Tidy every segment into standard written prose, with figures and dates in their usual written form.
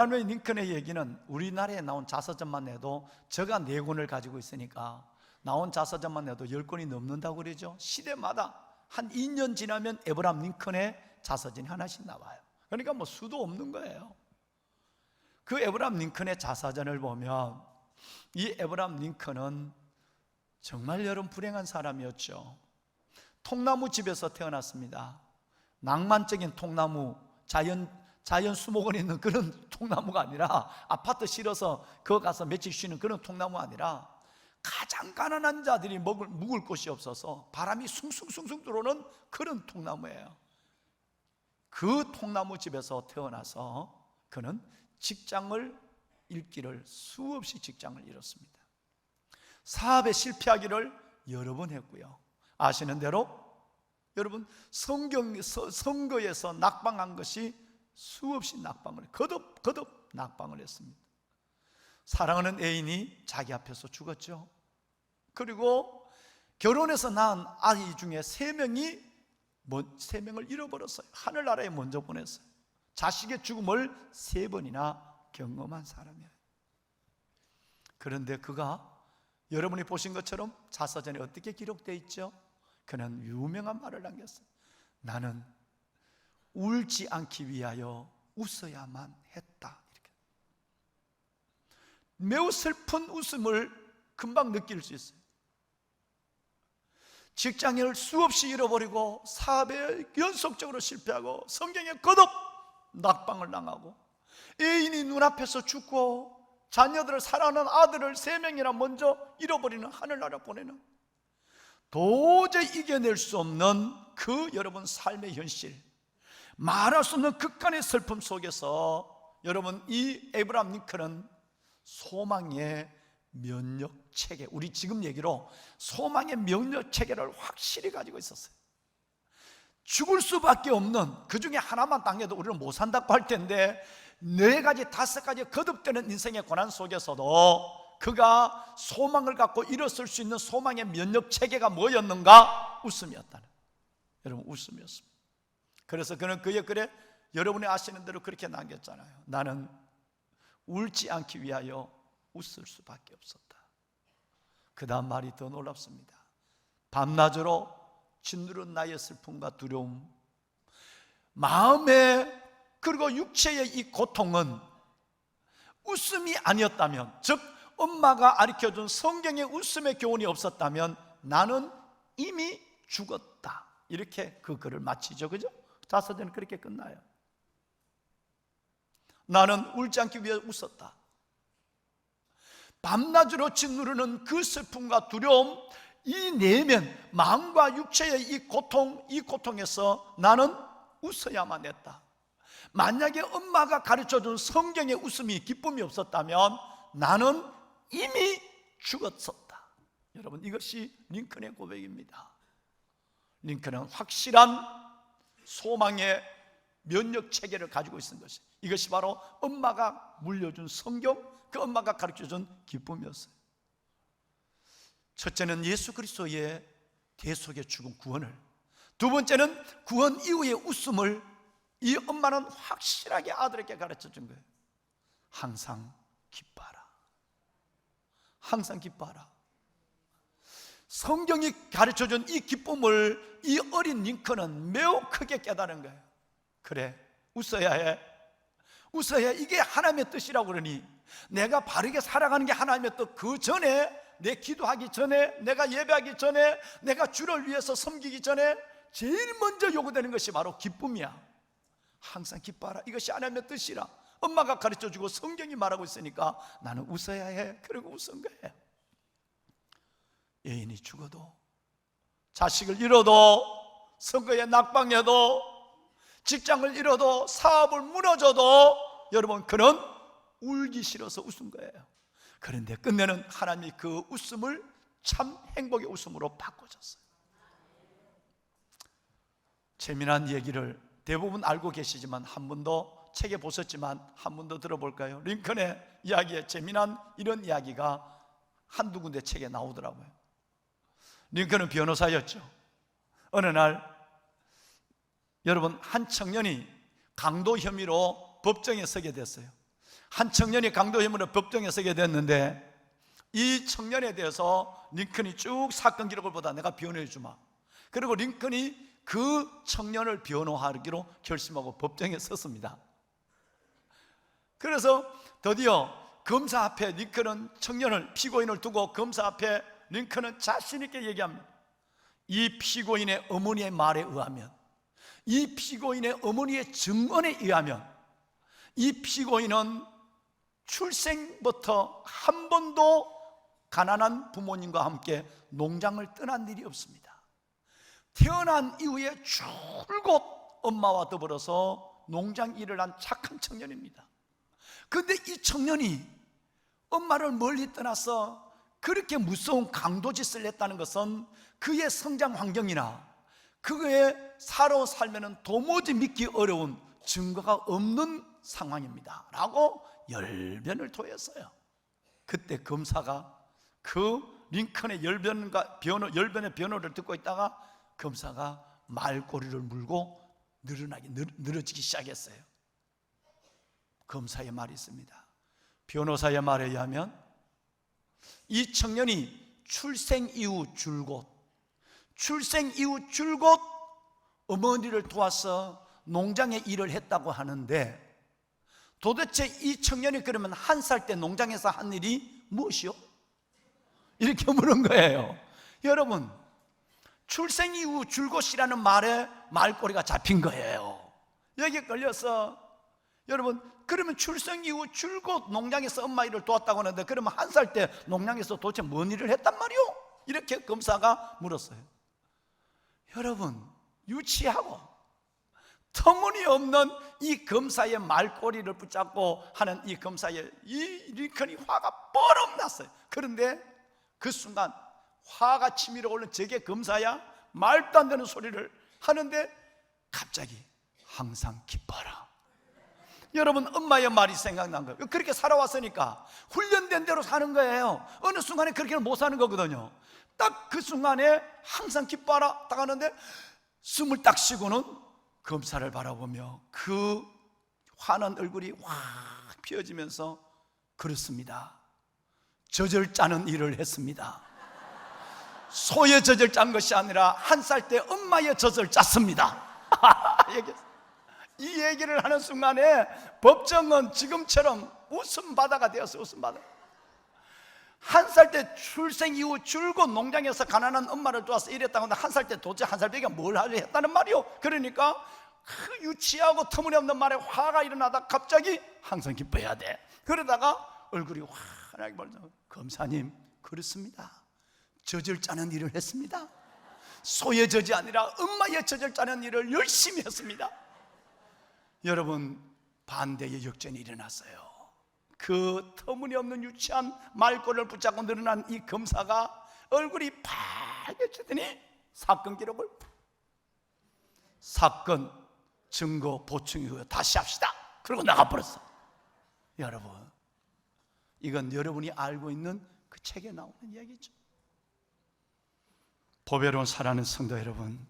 에브라임 링컨의 얘기는 우리나라에 나온 자서전만 해도 저가 4권을 가지고 있으니까 나온 자서전만 해도 10권이 넘는다고 그러죠. 시대마다 한 2년 지나면 에브라임 링컨의 자서전이 하나씩 나와요. 그러니까 뭐 수도 없는 거예요. 그 에브라임 링컨의 자서전을 보면 이 에브라임 링컨은 정말 여러분 불행한 사람이었죠. 통나무 집에서 태어났습니다. 낭만적인 통나무, 자연 수목원 있는 그런 통나무가 아니라, 아파트 실어서 거기 가서 며칠 쉬는 그런 통나무 아니라 가장 가난한 자들이 묵을 곳이 없어서 바람이 숭숭숭숭 들어오는 그런 통나무예요. 그 통나무 집에서 태어나서 그는 직장을 잃기를, 수없이 직장을 잃었습니다. 사업에 실패하기를 여러 번 했고요. 아시는 대로 여러분 선거에서 낙방한 것이 수없이 거듭 낙방을 했습니다. 사랑하는 애인이 자기 앞에서 죽었죠. 그리고 결혼해서 낳은 아이 중에 3명을 잃어버렸어요. 하늘나라에 먼저 보냈어요. 자식의 죽음을 3번이나 경험한 사람이에요. 그런데 그가 여러분이 보신 것처럼 자서전에 어떻게 기록되어 있죠? 그는 유명한 말을 남겼어요. 나는 울지 않기 위하여 웃어야만 했다. 이렇게. 매우 슬픈 웃음을 금방 느낄 수 있어요. 직장을 수없이 잃어버리고 사업에 연속적으로 실패하고 성경에 거듭 낙방을 당하고 애인이 눈앞에서 죽고 자녀들을 사랑하는 아들을 3명이나 먼저 잃어버리는, 하늘나라 보내는, 도저히 이겨낼 수 없는 그 여러분 삶의 현실, 말할 수 없는 극한의 슬픔 속에서 여러분 이 에브라임 링컨은 소망의 면역체계, 우리 지금 얘기로 소망의 면역체계를 확실히 가지고 있었어요. 죽을 수밖에 없는, 그 중에 하나만 당해도 우리는 못 산다고 할 텐데 4가지 5가지 거듭되는 인생의 고난 속에서도 그가 소망을 갖고 일어설 수 있는 소망의 면역체계가 뭐였는가? 웃음이었다는, 여러분 웃음이었습니다. 그래서 그는 그의 글에 여러분이 아시는 대로 그렇게 남겼잖아요. 나는 울지 않기 위하여 웃을 수밖에 없었다. 그 다음 말이 더 놀랍습니다. 밤낮으로 짓누른 나의 슬픔과 두려움, 마음의 그리고 육체의 이 고통은 웃음이 아니었다면, 즉 엄마가 가르쳐준 성경의 웃음의 교훈이 없었다면 나는 이미 죽었다. 이렇게 그 글을 마치죠. 그죠? 자서전은 그렇게 끝나요. 나는 울지 않기 위해 웃었다. 밤낮으로 짓누르는 그 슬픔과 두려움, 이 내면 마음과 육체의 이 고통에서 나는 웃어야만 했다. 만약에 엄마가 가르쳐준 성경의 웃음이, 기쁨이 없었다면 나는 이미 죽었었다. 여러분 이것이 링컨의 고백입니다. 링컨은 확실한 소망의 면역체계를 가지고 있는 것이, 이것이 바로 엄마가 물려준 성경, 그 엄마가 가르쳐준 기쁨이었어요. 첫째는 예수 그리스도의 대속의 죽음, 구원을, 두 번째는 구원 이후의 웃음을 이 엄마는 확실하게 아들에게 가르쳐준 거예요. 항상 기뻐하라. 항상 기뻐하라. 성경이 가르쳐준 이 기쁨을 이 어린 링컨은 매우 크게 깨달은 거예요. 그래, 웃어야 해. 웃어야 해. 이게 하나님의 뜻이라고 그러니, 내가 바르게 살아가는 게 하나님의 뜻, 그 전에, 내 기도하기 전에, 내가 예배하기 전에, 내가 주를 위해서 섬기기 전에 제일 먼저 요구되는 것이 바로 기쁨이야. 항상 기뻐하라. 이것이 하나님의 뜻이라 엄마가 가르쳐주고 성경이 말하고 있으니까 나는 웃어야 해. 그리고 웃은 거예요. 애인이 죽어도, 자식을 잃어도, 선거에 낙방해도, 직장을 잃어도, 사업을 무너져도 여러분 그는 울기 싫어서 웃은 거예요. 그런데 끝내는 하나님이 그 웃음을 참 행복의 웃음으로 바꿔줬어요. 재미난 얘기를 대부분 알고 계시지만 한 번 더, 책에 보셨지만 한 번 더 들어볼까요? 링컨의 이야기에 재미난 이런 이야기가 한두 군데 책에 나오더라고요. 링컨은 변호사였죠. 어느 날 여러분 한 청년이 강도 혐의로 법정에 서게 됐어요. 한 청년이 강도 혐의로 법정에 서게 됐는데, 이 청년에 대해서 링컨이 쭉 사건 기록을 보다 내가 변호해 주마. 그리고 링컨이 그 청년을 변호하기로 결심하고 법정에 섰습니다. 그래서 드디어 검사 앞에 링컨은 청년을, 피고인을 두고 검사 앞에 링컨은 자신 있게 얘기합니다. 이 피고인의 어머니의 말에 의하면, 이 피고인의 어머니의 증언에 의하면 이 피고인은 출생부터 한 번도 가난한 부모님과 함께 농장을 떠난 일이 없습니다. 태어난 이후에 줄곧 엄마와 더불어서 농장 일을 한 착한 청년입니다. 그런데 이 청년이 엄마를 멀리 떠나서 그렇게 무서운 강도짓을 했다는 것은 그의 성장 환경이나 그의 살아온 삶에는 도무지 믿기 어려운 증거가 없는 상황입니다 라고 열변을 토했어요. 그때 검사가 그 링컨의 열변의 변호를 듣고 있다가 검사가 말꼬리를 물고 늘어지기 시작했어요. 검사의 말이 있습니다. 변호사의 말에 의하면 이 청년이 출생 이후 줄곧 어머니를 도와서 농장에 일을 했다고 하는데, 도대체 이 청년이 그러면 1살 때 농장에서 한 일이 무엇이요? 이렇게 물은 거예요. 여러분, 출생 이후 줄곧이라는 말에 말꼬리가 잡힌 거예요. 여기에 걸려서, 여러분, 그러면 출생 이후 줄곧 농장에서 엄마 일을 도왔다고 하는데, 그러면 1살 때 농장에서 도대체 뭔 일을 했단 말이요? 이렇게 검사가 물었어요. 여러분, 유치하고 터무니없는 이 검사의 말꼬리를 붙잡고 하는 이 검사의 이 링컨이 화가 뻘엄 났어요. 그런데 그 순간 화가 치밀어 오른 저게 검사야? 말도 안 되는 소리를 하는데 갑자기 항상 기뻐라. 여러분, 엄마의 말이 생각난 거예요. 그렇게 살아왔으니까 훈련된 대로 사는 거예요. 어느 순간에 그렇게는 못 사는 거거든요. 딱 그 순간에 항상 기뻐라 딱 하는데 숨을 딱 쉬고는 검사를 바라보며 그 환한 얼굴이 확 피어지면서, 그렇습니다, 젖을 짜는 일을 했습니다. 소의 젖을 짠 것이 아니라 1살 때 엄마의 젖을 짰습니다. 이 얘기를 하는 순간에 법정은 지금처럼 웃음바다가 되었어요. 웃음바다. 1살 때 출생 이후 줄곧 농장에서 가난한 엄마를 도와서 일했다고 하는데 1살 때 도대체 1살배기가 뭘 하려 했다는 말이요? 그러니까 그 유치하고 터무니없는 말에 화가 일어나다 갑자기 항상 기뻐해야 돼. 그러다가 얼굴이 환하게 벌써, 검사님, 그렇습니다, 젖을 짜는 일을 했습니다. 소의 젖이 아니라 엄마의 젖을 짜는 일을 열심히 했습니다. 여러분, 반대의 역전이 일어났어요. 그 터무니없는 유치한 말꼬리를 붙잡고 늘어난 이 검사가 얼굴이 빨개지더니 사건 기록을, 사건 증거 보충 이후에 다시 합시다, 그러고 나가버렸어. 여러분, 이건 여러분이 알고 있는 그 책에 나오는 이야기죠. 보배로운 사랑하는 성도 여러분,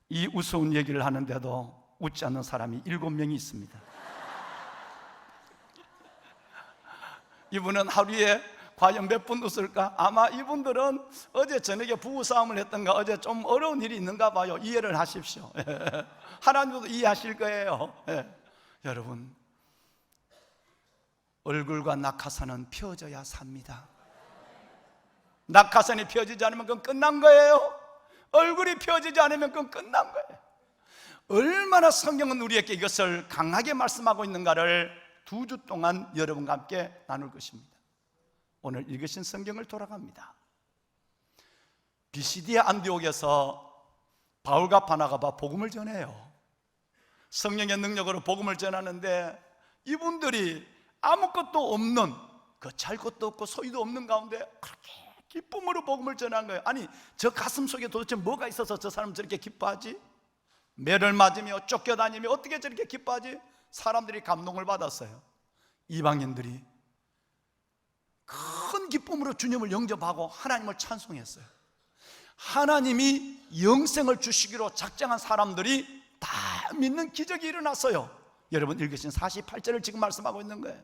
이 우스운 얘기를 하는데도 웃지 않는 사람이 7명이 있습니다. 이분은 하루에 과연 몇 분 웃을까? 아마 이분들은 어제 저녁에 부부싸움을 했던가 어제 좀 어려운 일이 있는가 봐요. 이해를 하십시오. 하나님도 이해하실 거예요. 여러분, 얼굴과 낙하산은 펴져야 삽니다. 낙하산이 펴지지 않으면 그건 끝난 거예요. 얼굴이 펴지지 않으면 그건 끝난 거예요. 얼마나 성경은 우리에게 이것을 강하게 말씀하고 있는가를 2주 동안 여러분과 함께 나눌 것입니다. 오늘 읽으신 성경을 돌아갑니다. 비시디아 안디옥에서 바울과 바나바가 복음을 전해요. 성령의 능력으로 복음을 전하는데 이분들이 아무것도 없는, 거찰 것도 없고 소유도 없는 가운데 그렇게 기쁨으로 복음을 전한 거예요. 아니, 저 가슴 속에 도대체 뭐가 있어서 저 사람 저렇게 기뻐하지? 매를 맞으며 쫓겨다니며 어떻게 저렇게 기뻐하지? 사람들이 감동을 받았어요. 이방인들이 큰 기쁨으로 주님을 영접하고 하나님을 찬송했어요. 하나님이 영생을 주시기로 작정한 사람들이 다 믿는 기적이 일어났어요. 여러분 읽으신 48절을 지금 말씀하고 있는 거예요.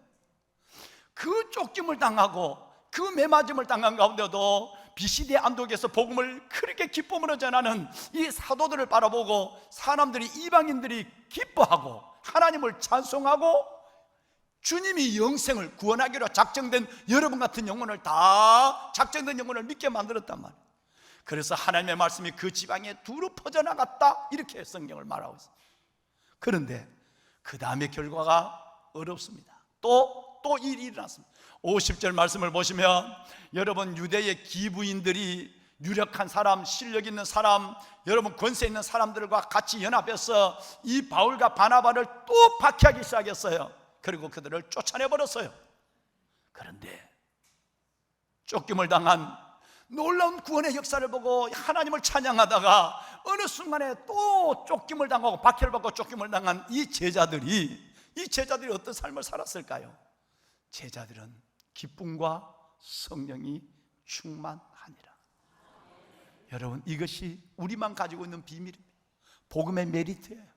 그 쫓김을 당하고 그 매맞음을 당한 가운데도 비시대 안독에서 복음을 그렇게 기쁨으로 전하는 이 사도들을 바라보고 사람들이, 이방인들이 기뻐하고 하나님을 찬송하고 주님이 영생을 구원하기로 작정된 여러분 같은 영혼을 다 작정된 영혼을 믿게 만들었단 말이에요. 그래서 하나님의 말씀이 그 지방에 두루 퍼져나갔다, 이렇게 성경을 말하고 있습니다. 그런데 그 다음에 결과가 어렵습니다. 또 일이 일어났습니다. 50절 말씀을 보시면 여러분, 유대의 기부인들이 유력한 사람, 실력 있는 사람, 여러분 권세 있는 사람들과 같이 연합해서 이 바울과 바나바를 또 박해하기 시작했어요. 그리고 그들을 쫓아내버렸어요. 그런데 쫓김을 당한 놀라운 구원의 역사를 보고 하나님을 찬양하다가 어느 순간에 또 쫓김을 당하고 박해를 받고 쫓김을 당한 이 제자들이 어떤 삶을 살았을까요? 제자들은 기쁨과 성령이 충만하니라. 여러분, 이것이 우리만 가지고 있는 비밀입니다. 복음의 메리트예요.